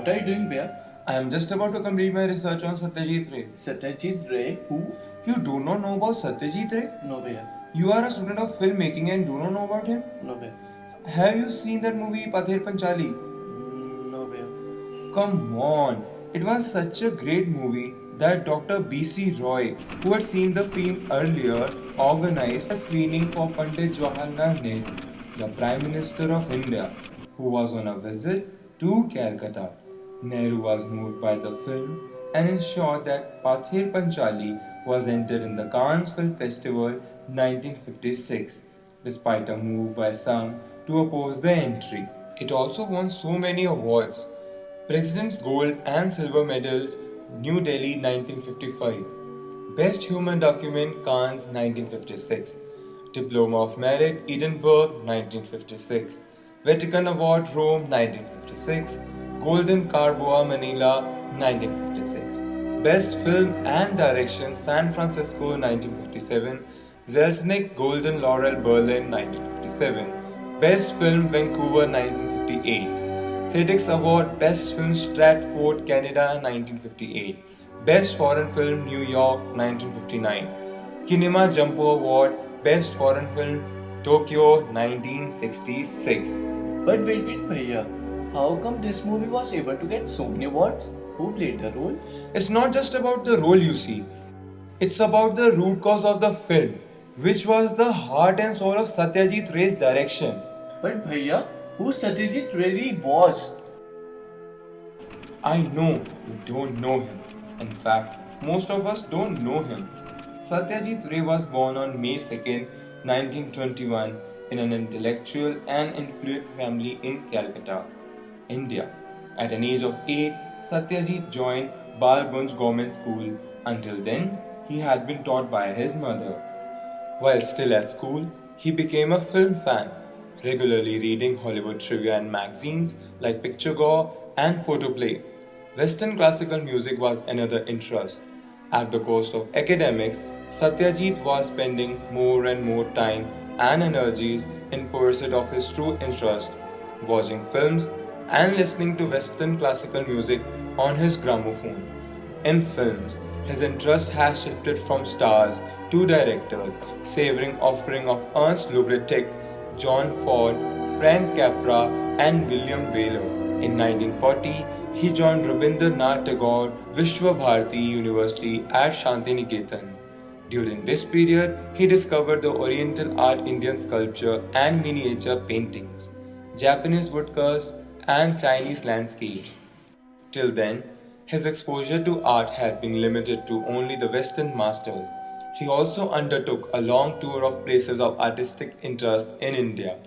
what are you doing, Bhaiya? I am just about to complete my research on Satyajit Ray. Satyajit Ray? Who? You do not know about Satyajit Ray? No, Bhaiya. You are a student of filmmaking and do not know about him? No, Bhaiya. Have you seen that movie Pather Panchali? No, Bhaiya. Come on, it was such a great movie that Dr. B.C. Roy, who had seen the film earlier, organized a screening for Pandit Jawaharlal Nehru, the Prime Minister of India, who was on a visit to Calcutta. Nehru was moved by the film and ensured that Pather Panchali was entered in the Cannes Film Festival 1956, despite a move by some to oppose the entry. It also won so many awards. President's Gold and Silver Medals, New Delhi 1955. Best Human Document, Cannes 1956. Diploma of Merit, Edinburgh 1956. Vatican Award, Rome 1956. Golden Carboa, Manila 1956. Best Film and Direction, San Francisco 1957. Zelznick Golden Laurel, Berlin 1957. Best Film, Vancouver 1958. Critics Award, Best Film, Stratford, Canada 1958. Best Foreign Film, New York 1959. Kinema Jumbo Award, Best Foreign Film, Tokyo 1966. But wait, Bhaiya. How come this movie was able to get so many awards? Who played the role? It's not just about the role you see. It's about the root cause of the film, which was the heart and soul of Satyajit Ray's direction. But Bhaiya, who Satyajit really was? I know you don't know him. In fact, most of us don't know him. Satyajit Ray was born on May 2nd, 1921 in an intellectual and influential family in Calcutta, India. At an age of 8, Satyajit joined Balgunj Government School. Until then, he had been taught by his mother. While still at school, he became a film fan, regularly reading Hollywood trivia and magazines like Picture Gore and Photoplay. Western classical music was another interest. At the cost of academics, Satyajit was spending more and more time and energies in pursuit of his true interest, watching films and listening to Western classical music on his gramophone. In films, his interest has shifted from stars to directors, savoring offering of Ernst Lubitsch, John Ford, Frank Capra, and William Wyler. In 1940, he joined Rabindranath Tagore Vishwa Bharati University at Shantiniketan. During this period, he discovered the Oriental art, Indian sculpture and miniature paintings, Japanese woodcuts, and Chinese landscapes. Till then, his exposure to art had been limited to only the Western masters. He also undertook a long tour of places of artistic interest in India.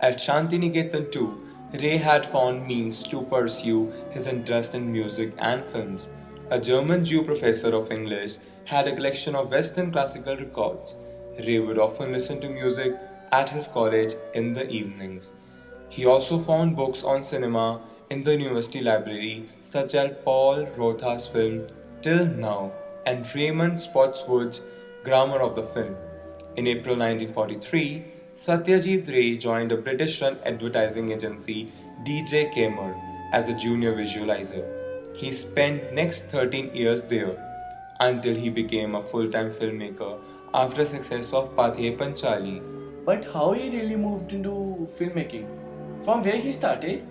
At Shantiniketan too, Ray had found means to pursue his interest in music and films. A German Jew professor of English had a collection of Western classical records. Ray would often listen to music at his college in the evenings. He also found books on cinema in the university library, such as Paul Rotha's film Till Now and Raymond Spotswood's Grammar of the Film. In April 1943, Satyajit Ray joined a British-run advertising agency, DJ Kamer, as a junior visualizer. He spent next 13 years there until he became a full-time filmmaker after success of Pather Panchali. But how he really moved into filmmaking? From where he started?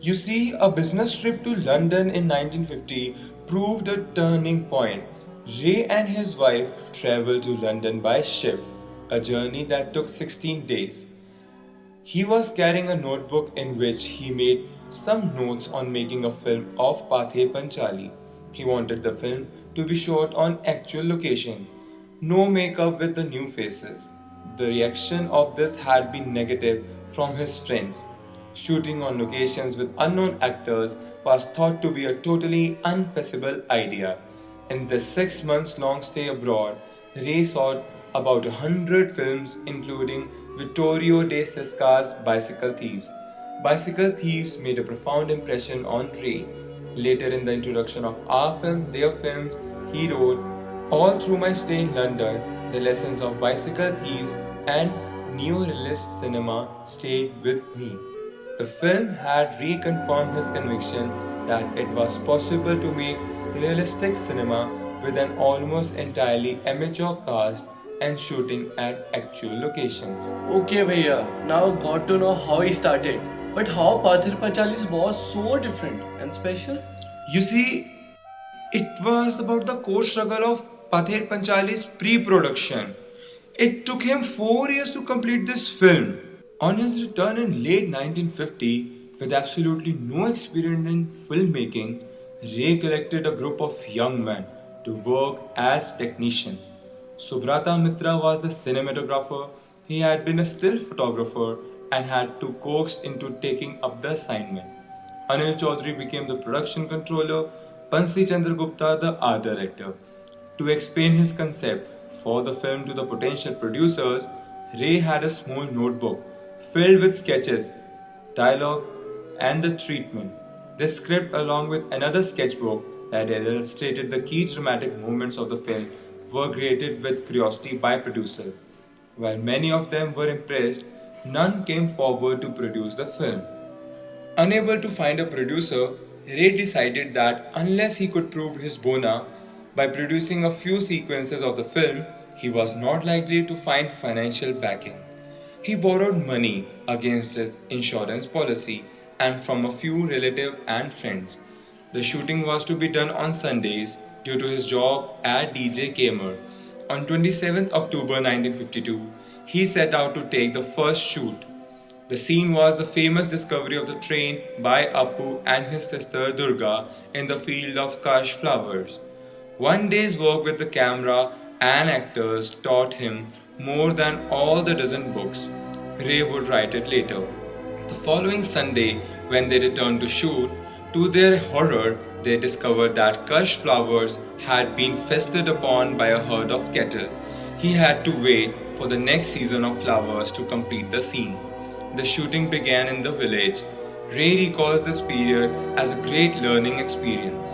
You see, a business trip to London in 1950 proved a turning point. Ray and his wife traveled to London by ship, a journey that took 16 days. He was carrying a notebook in which he made some notes on making a film of Pather Panchali. He wanted the film to be shot on actual location, no makeup with the new faces. The reaction of this had been negative from his friends. Shooting on locations with unknown actors was thought to be a totally unfeasible idea. In this 6 months long stay abroad, Ray saw about 100 films including Vittorio De Sica's Bicycle Thieves. Bicycle Thieves made a profound impression on Ray. Later in the introduction of our film, Their Films, he wrote, "All through my stay in London, the lessons of Bicycle Thieves and neo-realist cinema stayed with me." The film had reconfirmed his conviction that it was possible to make realistic cinema with an almost entirely amateur cast and shooting at actual locations. Okay, bhaiya. Now got to know how he started. But how Pather Panchali's was so different and special? You see, it was about the core struggle of Pather Panchali's pre-production. It took him 4 years to complete this film. On his return in late 1950, with absolutely no experience in filmmaking, Ray collected a group of young men to work as technicians. Subrata Mitra was the cinematographer. He had been a still photographer and had to coaxed into taking up the assignment. Anil Chaudhary became the production controller, Pansi Chandragupta the art director. To explain his concept for the film to the potential producers, Ray had a small notebook filled with sketches, dialogue, and the treatment. This script, along with another sketchbook that illustrated the key dramatic moments of the film, were created with curiosity by producers. While many of them were impressed, none came forward to produce the film. Unable to find a producer, Ray decided that unless he could prove his bona by producing a few sequences of the film, he was not likely to find financial backing. He borrowed money against his insurance policy and from a few relatives and friends. The shooting was to be done on Sundays due to his job at DJ Kamer. On 27th October 1952, he set out to take the first shoot. The scene was the famous discovery of the train by Appu and his sister Durga in the field of Kash flowers. One day's work with the camera and actors taught him more than all the dozen books. Ray would write it later. The following Sunday, when they returned to shoot, to their horror, they discovered that Kash flowers had been feasted upon by a herd of cattle. He had to wait for the next season of flowers to complete the scene. The shooting began in the village. Ray recalls this period as a great learning experience.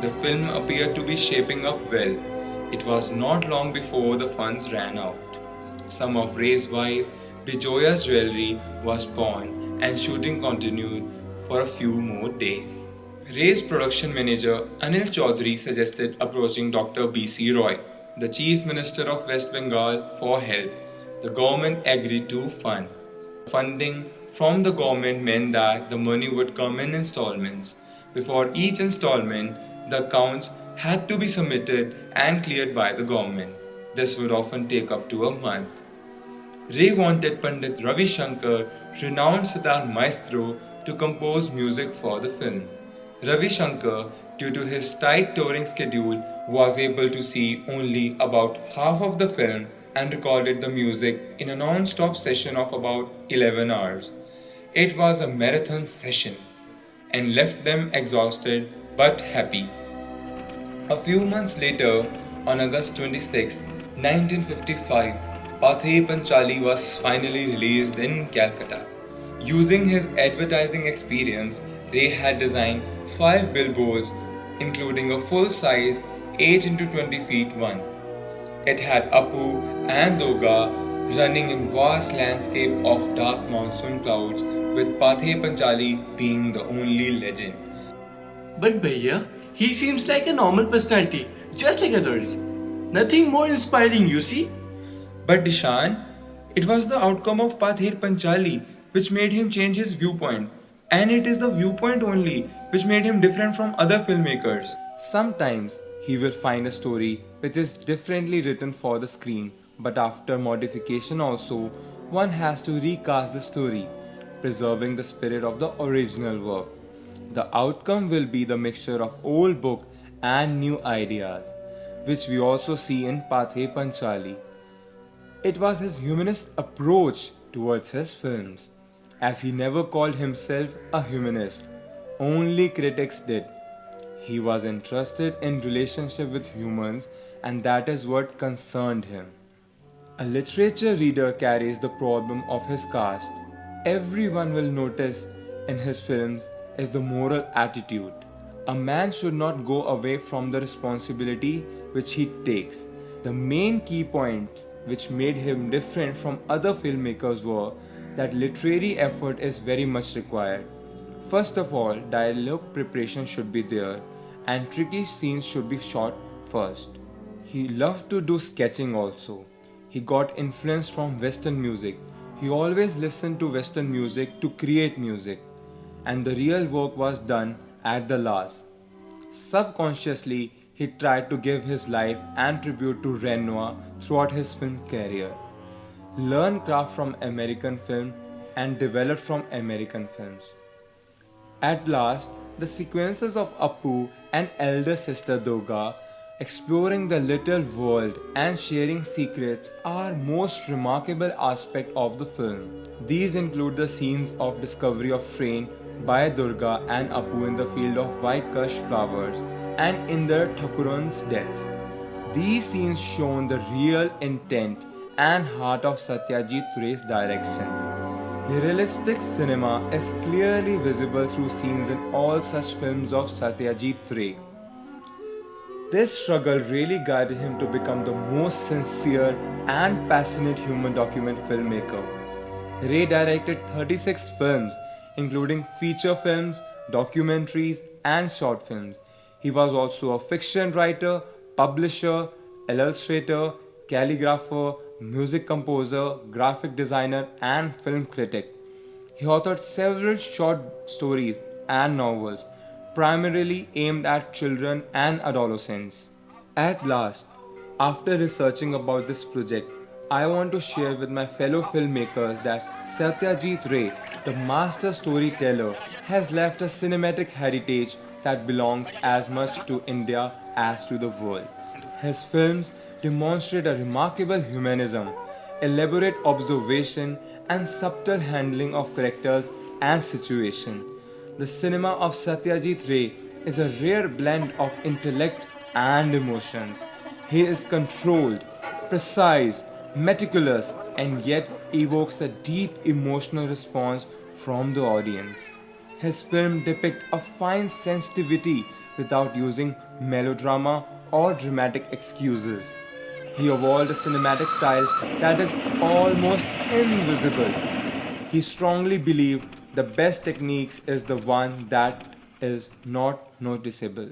The film appeared to be shaping up well. It was not long before the funds ran out. Some of Ray's wife, Bijoya's jewelry, was pawned and shooting continued for a few more days. Ray's production manager Anil Chaudhary suggested approaching Dr. B.C. Roy, the Chief Minister of West Bengal, for help. The government agreed to fund. Funding from the government meant that the money would come in installments. Before each installment, the accounts had to be submitted and cleared by the government. This would often take up to a month. Ray wanted Pandit Ravi Shankar, renowned sitar maestro, to compose music for the film. Ravi Shankar, due to his tight touring schedule, was able to see only about half of the film and recorded the music in a non-stop session of about 11 hours. It was a marathon session and left them exhausted but happy. A few months later, on August 26, 1955, Pather Panchali was finally released in Calcutta. Using his advertising experience, Ray had designed 5 billboards, including a full-size 8 into 20 feet one. It had Appu and Durga running in vast landscape of dark monsoon clouds, with Pather Panchali being the only legend. But bhaiya, he seems like a normal personality, just like others. Nothing more inspiring, you see? But Dishan, it was the outcome of Pather Panchali which made him change his viewpoint. And it is the viewpoint only which made him different from other filmmakers. Sometimes he will find a story which is differently written for the screen, but after modification also, one has to recast the story, preserving the spirit of the original work. The outcome will be the mixture of old book and new ideas, which we also see in Pather Panchali. It was his humanist approach towards his films, as he never called himself a humanist. Only critics did. He was interested in relationship with humans, and that is what concerned him. A literature reader carries the problem of his caste. Everyone will notice in his films is the moral attitude. A man should not go away from the responsibility which he takes. The main key points which made him different from other filmmakers were that literary effort is very much required. First of all, dialogue preparation should be there and tricky scenes should be shot first. He loved to do sketching also. He got influence from Western music. He always listened to Western music to create music. And the real work was done at the last. Subconsciously, he tried to give his life and tribute to Renoir throughout his film career. Learn craft from American film and develop from American films. At last, the sequences of Apu and elder sister Durga exploring the little world and sharing secrets are most remarkable aspect of the film. These include the scenes of discovery of Frame by Durga and Apu in the field of white kush flowers and in their Thakuran's death. These scenes show the real intent and heart of Satyajit Ray's direction. Realistic cinema is clearly visible through scenes in all such films of Satyajit Ray. This struggle really guided him to become the most sincere and passionate human document filmmaker. Ray directed 36 films, including feature films, documentaries, and short films. He was also a fiction writer, publisher, illustrator, calligrapher, music composer, graphic designer, and film critic. He authored several short stories and novels, primarily aimed at children and adolescents. At last, after researching about this project, I want to share with my fellow filmmakers that Satyajit Ray, the master storyteller, has left a cinematic heritage that belongs as much to India as to the world. His films demonstrate a remarkable humanism, elaborate observation, and subtle handling of characters and situations. The cinema of Satyajit Ray is a rare blend of intellect and emotions. He is controlled, precise, meticulous, and yet evokes a deep emotional response from the audience. His films depict a fine sensitivity without using melodrama or dramatic excuses. He evolved a cinematic style that is almost invisible. He strongly believed the best techniques is the one that is not noticeable.